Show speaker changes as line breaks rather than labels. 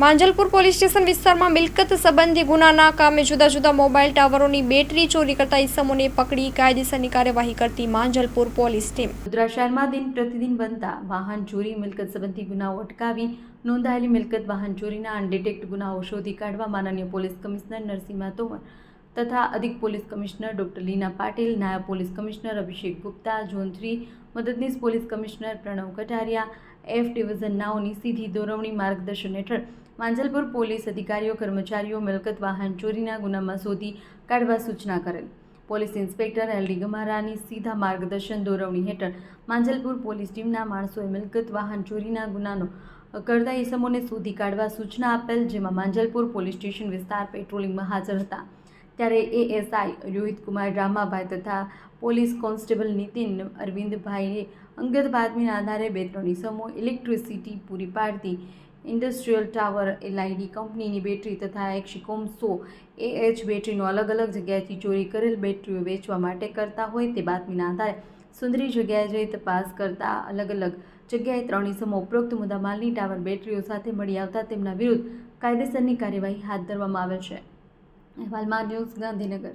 Manjalpur police station વિસ્તારમાં મિલકત સંબંધી ગુનાના કામે જુદા જુદા મોબાઈલ ટાવરોની બેટરી ચોરી કરતા ઇસમોને પકડી કાયદેસરની કાર્યવાહી કરતી માંજલપુર પોલીસ ટીમ.
વડોદરા શહેરમાં દિન પ્રતિદિન બનતા વાહન ચોરી મિલકત સંબંધી ગુનાઓ અટકાવી નોંધાયેલી મિલકત વાહન ચોરીના અનડિટેક્ટ ગુનાઓ શોધી કાઢવા માનનીય પોલીસ કમિશનર નરસિંહ તોમર તથા અધિક police commissioner doctor Leena Patil, નાયબ police commissioner Abhishek Gupta, zone 3 મદદનીશ police commissioner Pranav Kataria, F division નાઓની સીધી દોરવણી માર્ગદર્શન હેઠળ માંજલપુર પોલીસ અધિકારીઓ કર્મચારીઓ મિલકત વાહન ચોરીના ગુનામાં શોધી કાઢવા સૂચના કરેલ. પોલીસ ઇન્સ્પેક્ટર એલડી ગમારાની સીધા માર્ગદર્શન દોરવણી હેઠળ માંજલપુર પોલીસ ટીમના માણસોએ મિલકત વાહન ચોરીના ગુનાનો કરતા ઇસમોને શોધી કાઢવા સૂચના આપેલ, જેમાં માંજલપુર પોલીસ સ્ટેશન વિસ્તાર પેટ્રોલિંગમાં હાજર હતા. ત્યારે એએસઆઈ રોહિતકુમાર રામાભાઈ તથા પોલીસ કોન્સ્ટેબલ નીતિન અરવિંદભાઈએ અંગત બાતમીના આધારે 2-3 ઇસમો ઇલેક્ટ્રિસિટી પૂરી પાડતી ઇન્ડસ્ટ્રીયલ ટાવર એલઆઈડી કંપનીની બેટરી તથા એક શિકોમ 100 AH બેટરીનો અલગ અલગ જગ્યાએથી ચોરી કરેલ બેટરીઓ વેચવા માટે કરતા હોય તે બાતમીના આધારે સુંદરી જગ્યાએ જઈ તપાસ કરતા અલગ અલગ જગ્યાએ 3 ઇસમો ઉપરોક્ત મુદ્દામાલની ટાવર બેટરીઓ સાથે મળી આવતા તેમના વિરુદ્ધ કાયદેસરની કાર્યવાહી હાથ ધરવામાં આવેલ છે. અહેવાલમાં ન્યૂઝ ગાંધીનગર.